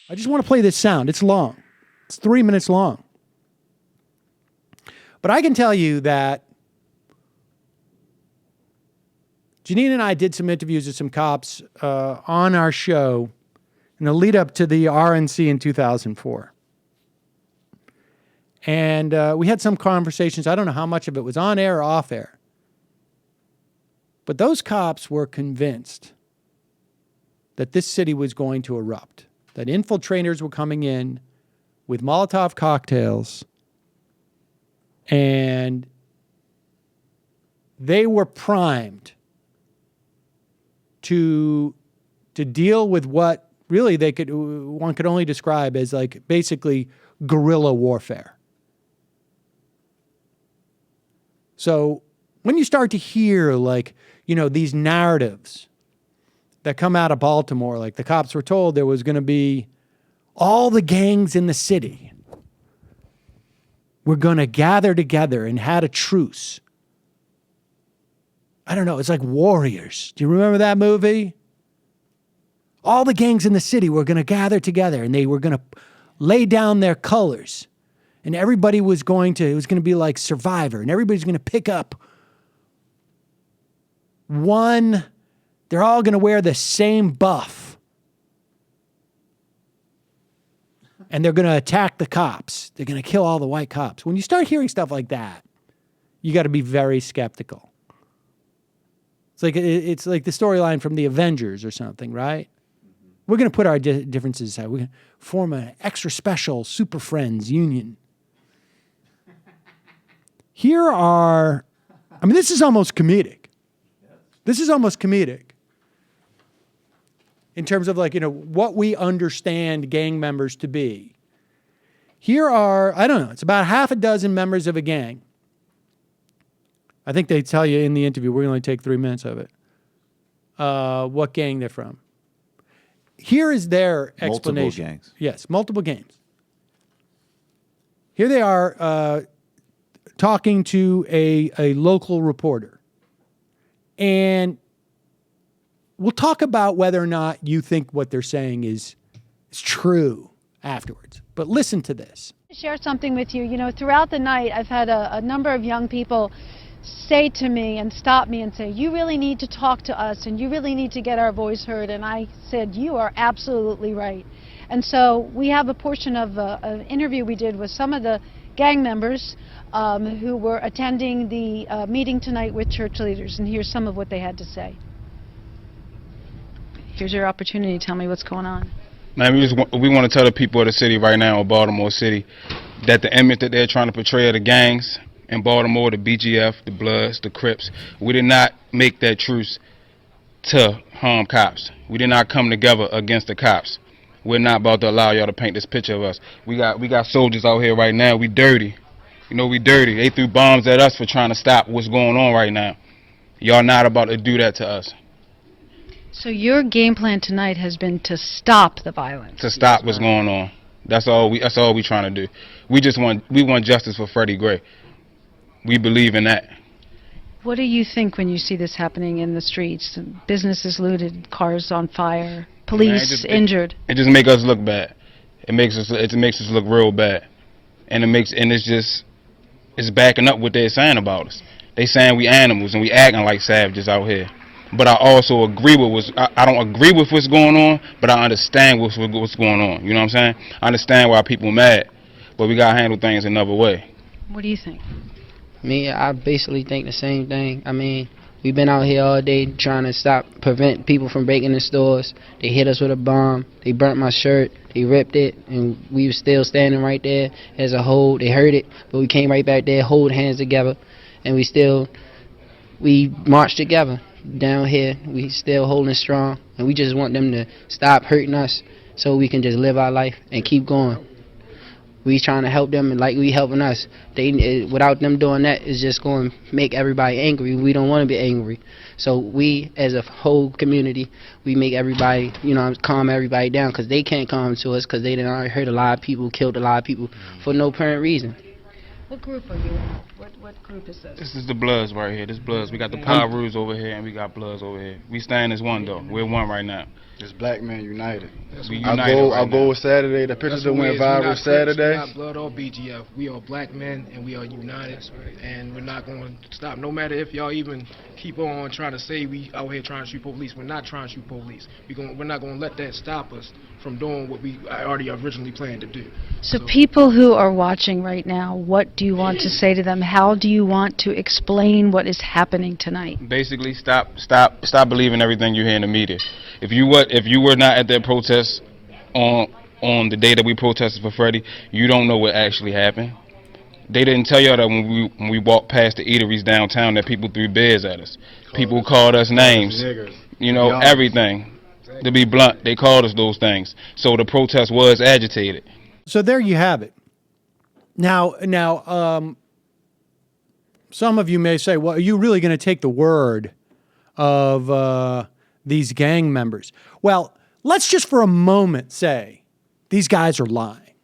I just want to play this sound. It's long. It's 3 minutes long. But I can tell you that Janine and I did some interviews with some cops on our show in the lead up to the RNC in 2004. And we had some conversations. I don't know how much of it was on air or off air. But those cops were convinced that this city was going to erupt, that infiltrators were coming in with Molotov cocktails, and they were primed to deal with what really one could only describe as like basically guerrilla warfare. So when you start to hear like, these narratives that come out of Baltimore, like the cops were told there was going to be all the gangs in the city were going to gather together and had a truce. I don't know. It's like Warriors. Do you remember that movie? All the gangs in the city were going to gather together and they were going to lay down their colors. And everybody it was going to be like Survivor. And everybody's going to pick up one. They're all going to wear the same buff. And they're going to attack the cops. They're going to kill all the white cops. When you start hearing stuff like that, you got to be very skeptical. It's like the storyline from the Avengers or something, right? We're going to put our differences aside. We're going to form an extra special Super Friends union. This is almost comedic. This is almost comedic. In terms of what we understand gang members to be. Here are, I don't know, it's about half a dozen members of a gang. I think they tell you in the interview, we're going to take 3 minutes of it, what gang they're from. Here is their explanation. Multiple gangs. Yes, multiple gangs. Here they are talking to a local reporter. And we'll talk about whether or not you think what they're saying is true afterwards. But listen to this. Share something with you. Throughout the night, I've had a number of young people say to me and stop me and say, you really need to talk to us and you really need to get our voice heard. And I said, you are absolutely right. And so we have a portion of an interview we did with some of the gang members who were attending the meeting tonight with church leaders. And here's some of what they had to say. Here's your opportunity. Tell me what's going on. Man, we want to tell the people of the city right now, of Baltimore City, that the image that they're trying to portray of the gangs in Baltimore, the BGF, the Bloods, the Crips, we did not make that truce to harm cops. We did not come together against the cops. We're not about to allow y'all to paint this picture of us. We got soldiers out here right now. We dirty. We dirty. They threw bombs at us for trying to stop what's going on right now. Y'all not about to do that to us. So your game plan tonight has been to stop the violence. To stop what's going on. That's all we trying to do. We want justice for Freddie Gray. We believe in that. What do you think when you see this happening in the streets? Businesses looted, cars on fire, police injured. It just makes us look bad. It makes us look real bad. And it's backing up what they're saying about us. They saying we animals and we acting like savages out here. But I also agree with I don't agree with what's going on, but I understand what's going on. You know what I'm saying? I understand why people mad, but we gotta handle things another way. What do you think? Me, I basically think the same thing. We've been out here all day trying to prevent people from breaking in stores. They hit us with a bomb. They burnt my shirt. They ripped it, and we were still standing right there as a whole. They heard it, but we came right back there, hold hands together, and we marched together down here. We still holding strong, and we just want them to stop hurting us so we can just live our life and keep going. We trying to help them like we helping us. Without them doing that, it's just going to make everybody angry. We don't want to be angry. So we, as a whole community, we make everybody, calm everybody down, because they can't calm to us, because they done already hurt a lot of people, killed a lot of people for no apparent reason. What group are you in? What group is this? This is the Bloods right here. This Bloods. We got the Pyrus over here, and we got Bloods over here. We stand as one, though. We're one right now. It's Black Men United. We united Our goal was Saturday. The pictures that went viral Saturday. We're not Blood or BGF. We are black men, and we are united. And we're not going to stop. No matter if y'all even keep on trying to say we out here trying to shoot police. We're not trying to shoot police. We're not going to let that stop us from doing what we already originally planned to do. So people who are watching right now, what do you want to say to them? How do you want to explain what is happening tonight? Basically, stop believing everything you hear in the media. If you were not at that protest on the day that we protested for Freddie, you don't know what actually happened. They didn't tell y'all that when we walked past the eateries downtown that people threw beers at us. People called us names. You know, everything. To be blunt, they called us those things. So the protest was agitated. So there you have it. Now, some of you may say, well, are you really going to take the word of these gang members? Well, let's just for a moment say these guys are lying,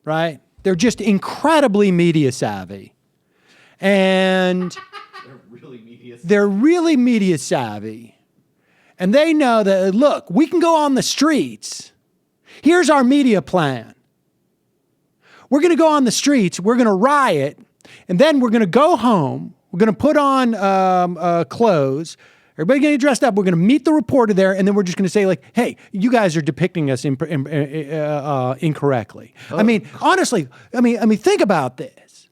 right? They're just incredibly media savvy. And they're really media savvy. And they know that, look, we can go on the streets. Here's our media plan. We're going to go on the streets. We're going to riot. And then we're going to go home. We're going to put on clothes. Everybody getting dressed up. We're going to meet the reporter there. And then we're just going to say, like, hey, you guys are depicting us incorrectly. I mean, honestly, think about this.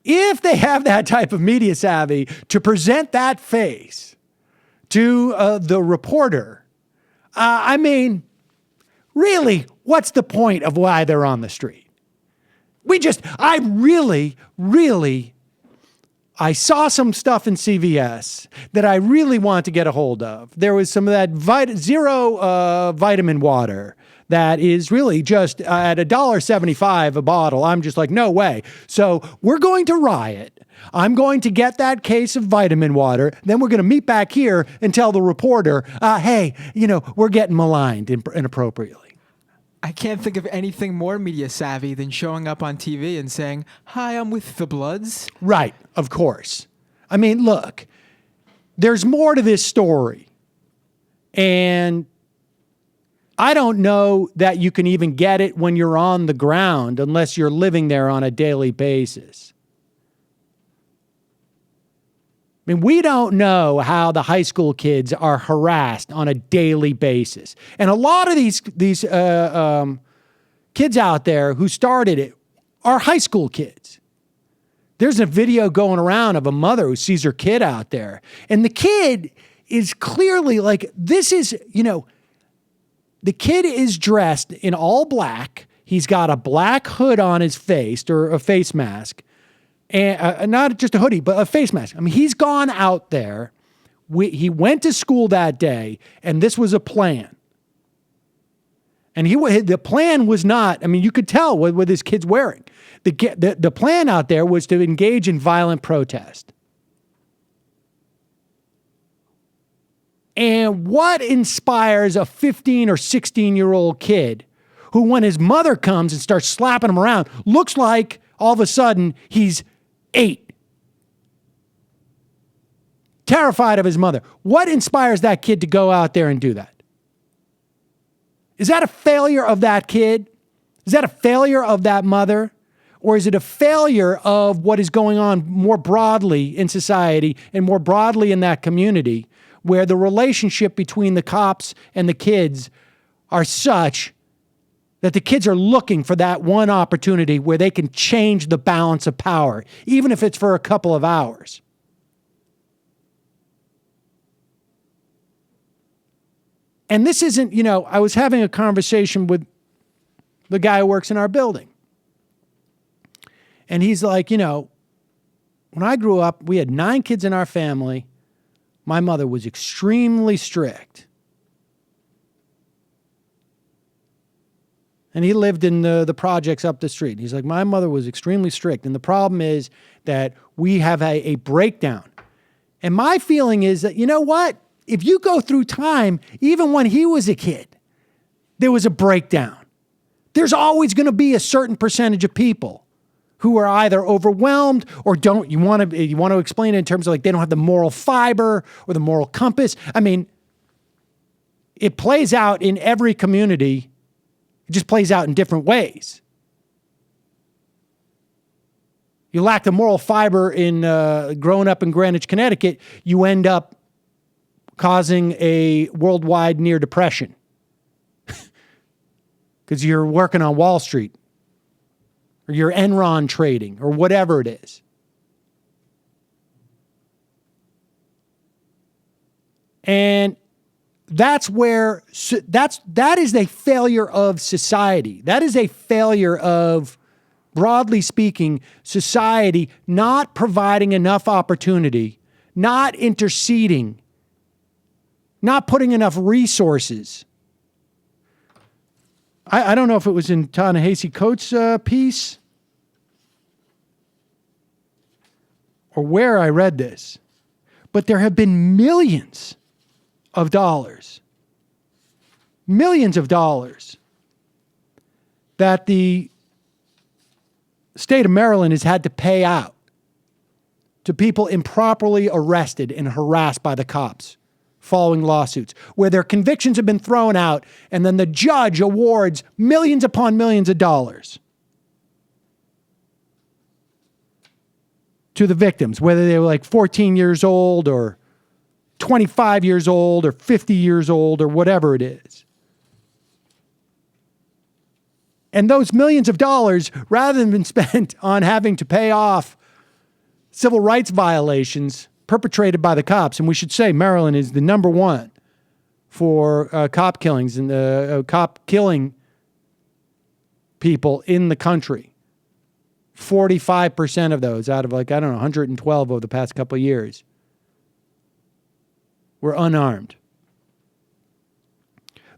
If they have that type of media savvy to present that face to the reporter, really, what's the point of why they're on the street? I saw some stuff in CVS that I really want to get a hold of. There was some of that zero vitamin water that is really just at $1.75 a bottle. I'm just like, no way. So we're going to riot. I'm going to get that case of vitamin water. Then we're going to meet back here and tell the reporter, hey, we're getting maligned inappropriately. I can't think of anything more media savvy than showing up on TV and saying, hi, I'm with the Bloods. Right, of course. I mean, look, there's more to this story. And I don't know that you can even get it when you're on the ground unless you're living there on a daily basis. I mean, we don't know how the high school kids are harassed on a daily basis. And a lot of these kids out there who started it are high school kids. There's a video going around of a mother who sees her kid out there. And the kid is clearly like, this is, the kid is dressed in all black. He's got a black hood on his face, or a face mask. And not just a hoodie, but a face mask. I mean, he's gone out there. He went to school that day, and this was a plan. And the plan was not, you could tell what this kid's wearing. The plan out there was to engage in violent protest. And what inspires a 15 or 16-year-old kid who, when his mother comes and starts slapping him around, looks like all of a sudden he's 8. Terrified of his mother. What inspires that kid to go out there and do that? Is that a failure of that kid? Is that a failure of that mother? Or is it a failure of what is going on more broadly in society and more broadly in that community, where the relationship between the cops and the kids are such that the kids are looking for that one opportunity where they can change the balance of power, even if it's for a couple of hours? And this isn't, I was having a conversation with the guy who works in our building. And he's like, when I grew up, we had 9 kids in our family. My mother was extremely strict. And he lived in the projects up the street. He's like, my mother was extremely strict. And the problem is that we have a breakdown. And my feeling is that, you know what? If you go through time, even when he was a kid, there was a breakdown. There's always going to be a certain percentage of people who are either overwhelmed or don't. You want to explain it in terms of like they don't have the moral fiber or the moral compass. I mean, it plays out in every community. It just plays out in different ways. You lack the moral fiber in growing up in Greenwich, Connecticut, you end up causing a worldwide near depression because you're working on Wall Street or you're Enron trading or whatever it is. And that's where that is a failure of society. That is a failure of, broadly speaking, society not providing enough opportunity, not interceding, not putting enough resources. I don't know if it was in Ta-Nehisi Coates' piece or where I read this, but there have been millions of dollars that the state of Maryland has had to pay out to people improperly arrested and harassed by the cops following lawsuits, where their convictions have been thrown out and then the judge awards millions upon millions of dollars to the victims, whether they were like 14 years old or 25 years old or 50 years old or whatever it is. And those millions of dollars, rather than been spent on having to pay off civil rights violations perpetrated by the cops, and we should say Maryland is the number one for cop killings and cop killing people in the country. 45% of those out of 112 over the past couple of years were unarmed.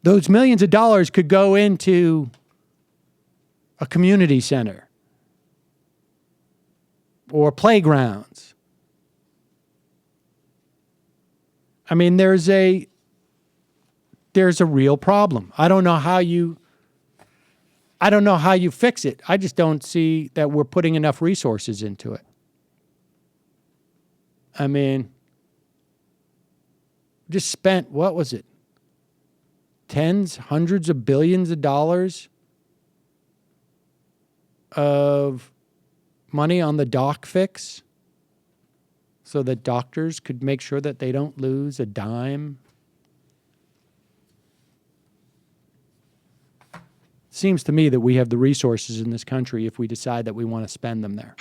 Those millions of dollars could go into a community center or playgrounds. I mean, there's a real problem. I don't know how you fix it. I just don't see that we're putting enough resources into it. I mean, just spent, what was it? Hundreds of billions of dollars of money on the doc fix so that doctors could make sure that they don't lose a dime. Seems to me that we have the resources in this country if we decide that we want to spend them there.